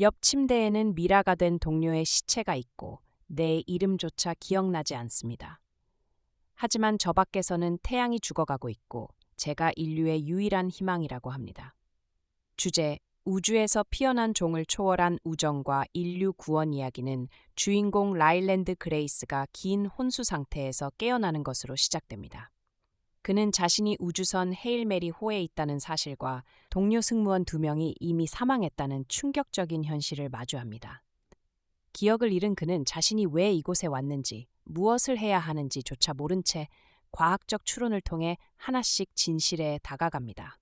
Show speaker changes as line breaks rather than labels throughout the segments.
옆 침대에는 미라가 된 동료의 시체가 있고 내 이름조차 기억나지 않습니다. 하지만 저 밖에서는 태양이 죽어가고 있고 제가 인류의 유일한 희망이라고 합니다. 주제: 우주에서 피어난 종을 초월한 우정과 인류 구원 이야기는 주인공 라일랜드 그레이스가 긴 혼수 상태에서 깨어나는 것으로 시작됩니다. 그는 자신이 우주선 헤일 메리 호에 있다는 사실과 동료 승무원 2명이 이미 사망했다는 충격적인 현실을 마주합니다. 기억을 잃은 그는 자신이 왜 이곳에 왔는지, 무엇을 해야 하는지조차 모른 채 과학적 추론을 통해 하나씩 진실에 다가갑니다.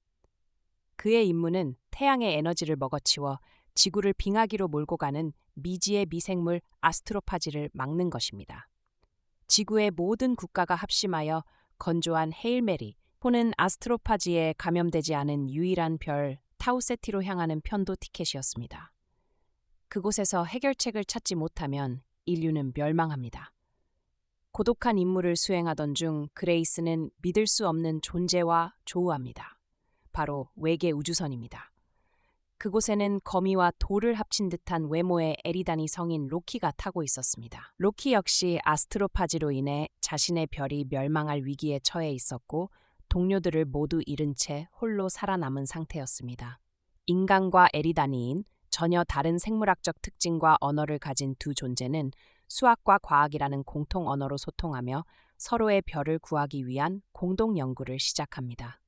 그의 임무는 태양의 에너지를 먹어치워 지구를 빙하기로 몰고 가는 미지의 미생물 아스트로파지를 막는 것입니다. 지구의 모든 국가가 합심하여 건조한 헤일 메리 호는 아스트로파지에 감염되지 않은 유일한 별 타우세티로 향하는 편도 티켓이었습니다. 그곳에서 해결책을 찾지 못하면 인류는 멸망합니다. 고독한 임무를 수행하던 중 그레이스는 믿을 수 없는 존재와 조우합니다. 바로 외계 우주선입니다. 그곳에는 거미와 돌을 합친 듯한 외모의 에리다니 성인 로키가 타고 있었습니다. 로키 역시 아스트로파지로 인해 자신의 별이 멸망할 위기에 처해 있었고 동료들을 모두 잃은 채 홀로 살아남은 상태였습니다. 인간과 에리다니인 전혀 다른 생물학적 특징과 언어를 가진 두 존재는 수학과 과학이라는 공통 언어로 소통하며 서로의 별을 구하기 위한 공동 연구를 시작합니다.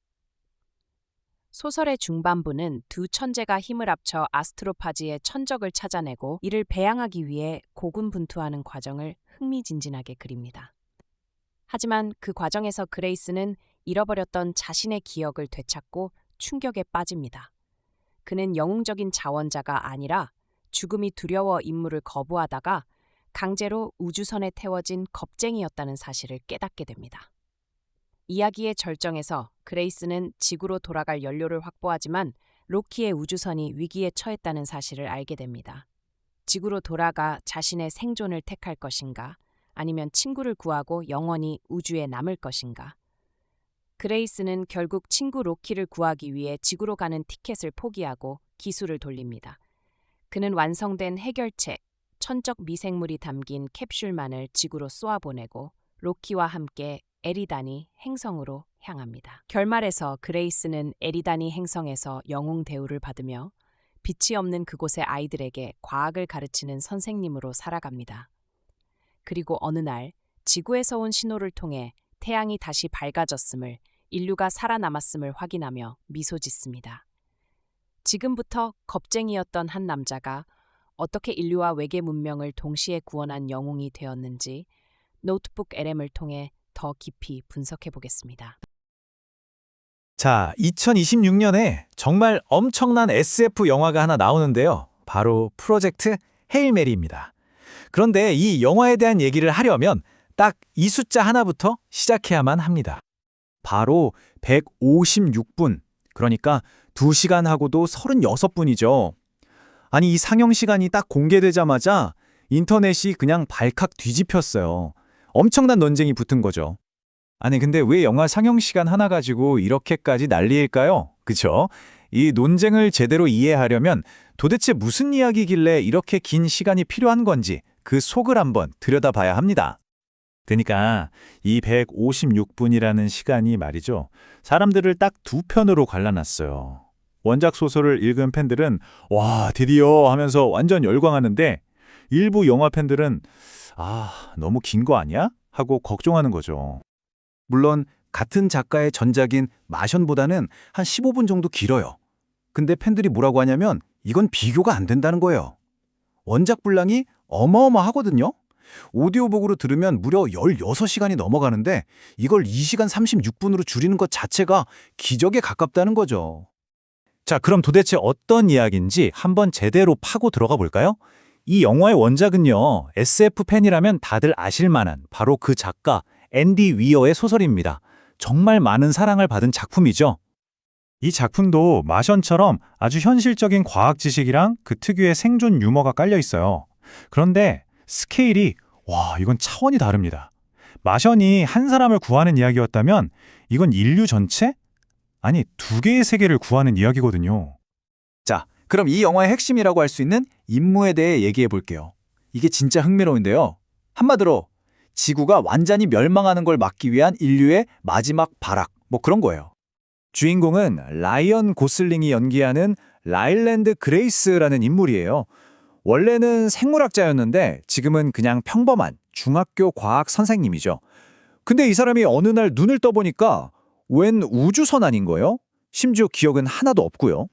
소설의 중반부는 두 천재가 힘을 합쳐 아스트로파지의 천적을 찾아내고 이를 배양하기 위해 고군분투하는 과정을 흥미진진하게 그립니다. 하지만 그 과정에서 그레이스는 잃어버렸던 자신의 기억을 되찾고 충격에 빠집니다. 그는 영웅적인 자원자가 아니라 죽음이 두려워 임무를 거부하다가 강제로 우주선에 태워진 겁쟁이였다는 사실을 깨닫게 됩니다. 이야기의 절정에서 그레이스는 지구로 돌아갈 연료를 확보하지만 로키의 우주선이 위기에 처했다는 사실을 알게 됩니다. 지구로 돌아가 자신의 생존을 택할 것인가, 아니면 친구를 구하고 영원히 우주에 남을 것인가. 그레이스는 결국 친구 로키를 구하기 위해 지구로 가는 티켓을 포기하고 기술을 돌립니다. 그는 완성된 해결책, 천적 미생물이 담긴 캡슐만을 지구로 쏘아보내고 로키와 함께 에리다니 행성으로 향합니다. 결말에서 그레이스는 에리다니 행성에서 영웅 대우를 받으며 빛이 없는 그곳의 아이들에게 과학을 가르치는 선생님으로 살아갑니다. 그리고 어느 날 지구에서 온 신호를 통해 태양이 다시 밝아졌음을, 인류가 살아남았음을 확인하며 미소 짓습니다. 지금부터 겁쟁이였던 한 남자가 어떻게 인류와 외계 문명을 동시에 구원한 영웅이 되었는지 노트북 LM을 통해 더 깊이 분석해 보겠습니다.
자, 2026년에 정말 엄청난 SF 영화가 하나 나오는데요. 바로 프로젝트 헤일 메리입니다. 그런데 이 영화에 대한 얘기를 하려면 딱 이 숫자 하나부터 시작해야만 합니다. 바로 156분, 그러니까 2시간하고도 36분이죠. 아니, 이 상영 시간이 딱 공개되자마자 인터넷이 그냥 발칵 뒤집혔어요. 엄청난 논쟁이 붙은 거죠. 아니, 근데 왜 영화 상영 시간 하나 가지고 이렇게까지 난리일까요? 그쵸? 이 논쟁을 제대로 이해하려면 도대체 무슨 이야기길래 이렇게 긴 시간이 필요한 건지 그 속을 한번 들여다봐야 합니다. 그러니까 이 156분이라는 시간이 말이죠. 사람들을 딱 두 편으로 갈라놨어요. 원작 소설을 읽은 팬들은 와, 드디어 하면서 완전 열광하는데 일부 영화 팬들은 너무 긴 거 아니야? 하고 걱정하는 거죠. 물론 같은 작가의 전작인 마션보다는 한 15분 정도 길어요. 근데 팬들이 뭐라고 하냐면 이건 비교가 안 된다는 거예요. 원작 분량이 어마어마하거든요. 오디오북으로 들으면 무려 16시간이 넘어가는데 이걸 2시간 36분으로 줄이는 것 자체가 기적에 가깝다는 거죠. 자, 그럼 도대체 어떤 이야기인지 한번 제대로 파고 들어가 볼까요? 이 영화의 원작은요, SF 팬이라면 다들 아실 만한 바로 그 작가 앤디 위어의 소설입니다. 정말 많은 사랑을 받은 작품이죠. 이 작품도 마션처럼 아주 현실적인 과학 지식이랑 그 특유의 생존 유머가 깔려 있어요. 그런데 스케일이 이건 차원이 다릅니다. 마션이 한 사람을 구하는 이야기였다면 이건 인류 전체? 아니, 2개의 세계를 구하는 이야기거든요. 자,
그럼 이 영화의 핵심이라고 할 수 있는 임무에 대해 얘기해 볼게요. 이게 진짜 흥미로운데요. 한마디로 지구가 완전히 멸망하는 걸 막기 위한 인류의 마지막 발악, 뭐 그런 거예요.
주인공은 라이언 고슬링이 연기하는 라일랜드 그레이스라는 인물이에요. 원래는 생물학자였는데 지금은 그냥 평범한 중학교 과학 선생님이죠. 근데 이 사람이 어느 날 눈을 떠보니까 웬 우주선안인 거예요? 심지어 기억은 하나도 없고요.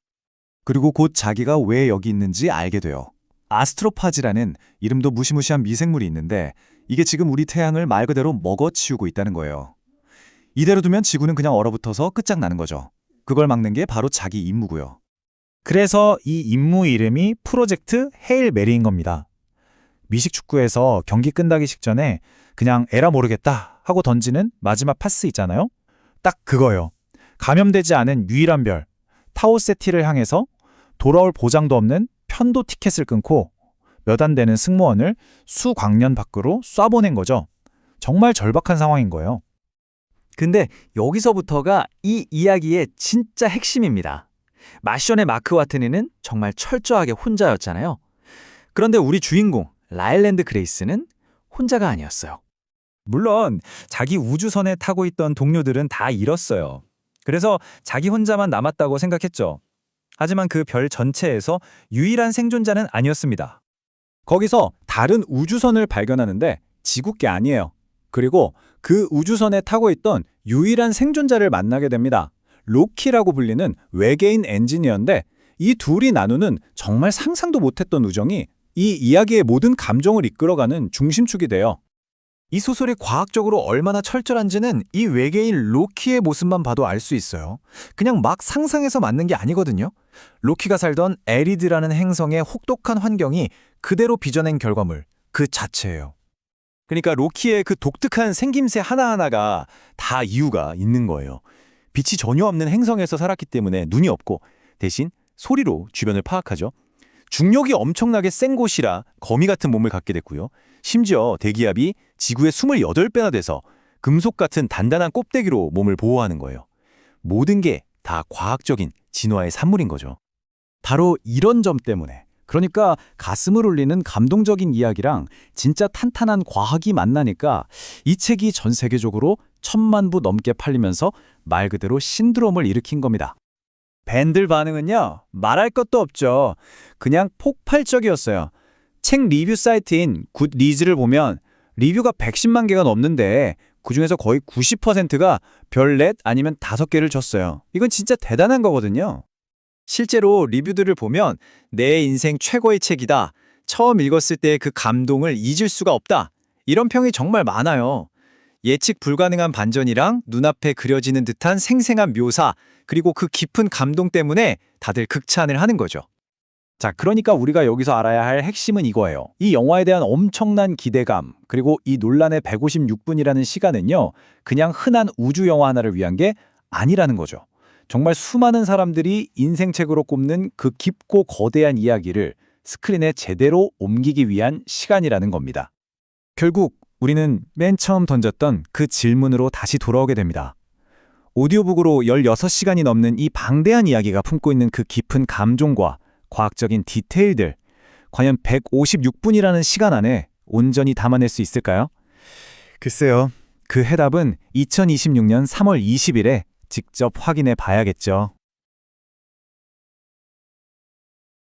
그리고 곧 자기가 왜 여기 있는지 알게 돼요. 아스트로파즈라는 이름도 무시무시한 미생물이 있는데 이게 지금 우리 태양을 말 그대로 먹어치우고 있다는 거예요. 이대로 두면 지구는 그냥 얼어붙어서 끝장나는 거죠. 그걸 막는 게 바로 자기 임무고요.
그래서 이 임무 이름이 프로젝트 헤일 메리인 겁니다. 미식축구에서 경기 끝나기 직전에 그냥 에라 모르겠다 하고 던지는 마지막 파스 있잖아요? 딱 그거요. 감염되지 않은 유일한 별, 타오세티를 향해서 돌아올 보장도 없는 편도 티켓을 끊고 몇 안 되는 승무원을 수광년 밖으로 쏴보낸 거죠. 정말 절박한 상황인 거예요.
근데 여기서부터가 이 이야기의 진짜 핵심입니다. 마션의 마크 와트니는 정말 철저하게 혼자였잖아요. 그런데 우리 주인공 라일랜드 그레이스는 혼자가 아니었어요.
물론 자기 우주선에 타고 있던 동료들은 다 잃었어요. 그래서 자기 혼자만 남았다고 생각했죠. 하지만 그 별 전체에서 유일한 생존자는 아니었습니다. 거기서 다른 우주선을 발견하는데 지구께 아니에요. 그리고 그 우주선에 타고 있던 유일한 생존자를 만나게 됩니다. 로키라고 불리는 외계인 엔지니어인데 이 둘이 나누는 정말 상상도 못했던 우정이 이 이야기의 모든 감정을 이끌어가는 중심축이 돼요. 이 소설이 과학적으로 얼마나 철저한지는 이 외계인 로키의 모습만 봐도 알 수 있어요. 그냥 막 상상해서 만든 게 아니거든요. 로키가 살던 에리드라는 행성의 혹독한 환경이 그대로 빚어낸 결과물 그 자체예요. 그러니까 로키의 그 독특한 생김새 하나하나가 다 이유가 있는 거예요. 빛이 전혀 없는 행성에서 살았기 때문에 눈이 없고 대신 소리로 주변을 파악하죠. 중력이 엄청나게 센 곳이라 거미 같은 몸을 갖게 됐고요. 심지어 대기압이 지구의 28배나 돼서 금속 같은 단단한 껍데기로 몸을 보호하는 거예요. 모든 게 다 과학적인 진화의 산물인 거죠. 바로 이런 점 때문에, 그러니까 가슴을 울리는 감동적인 이야기랑 진짜 탄탄한 과학이 만나니까 이 책이 전 세계적으로 1000만 부 넘게 팔리면서 말 그대로 신드롬을 일으킨 겁니다. 팬들 반응은요, 말할 것도 없죠. 그냥 폭발적이었어요. 책 리뷰 사이트인 굿리즈를 보면 리뷰가 110만 개가 넘는데 그중에서 거의 90%가 별 4 아니면 5개를 줬어요. 이건 진짜 대단한 거거든요. 실제로 리뷰들을 보면 내 인생 최고의 책이다. 처음 읽었을 때의 그 감동을 잊을 수가 없다. 이런 평이 정말 많아요. 예측 불가능한 반전이랑 눈앞에 그려지는 듯한 생생한 묘사, 그리고 그 깊은 감동 때문에 다들 극찬을 하는 거죠. 자, 그러니까 우리가 여기서 알아야 할 핵심은 이거예요. 이 영화에 대한 엄청난 기대감, 그리고 이 논란의 156분이라는 시간은요, 그냥 흔한 우주 영화 하나를 위한 게 아니라는 거죠. 정말 수많은 사람들이 인생책으로 꼽는 그 깊고 거대한 이야기를 스크린에 제대로 옮기기 위한 시간이라는 겁니다. 결국 우리는 맨 처음 던졌던 그 질문으로 다시 돌아오게 됩니다. 오디오북으로 16시간이 넘는 이 방대한 이야기가 품고 있는 그 깊은 감정과 과학적인 디테일들, 과연 156분이라는 시간 안에 온전히 담아낼 수 있을까요? 글쎄요, 그 해답은 2026년 3월 20일에 직접 확인해 봐야겠죠.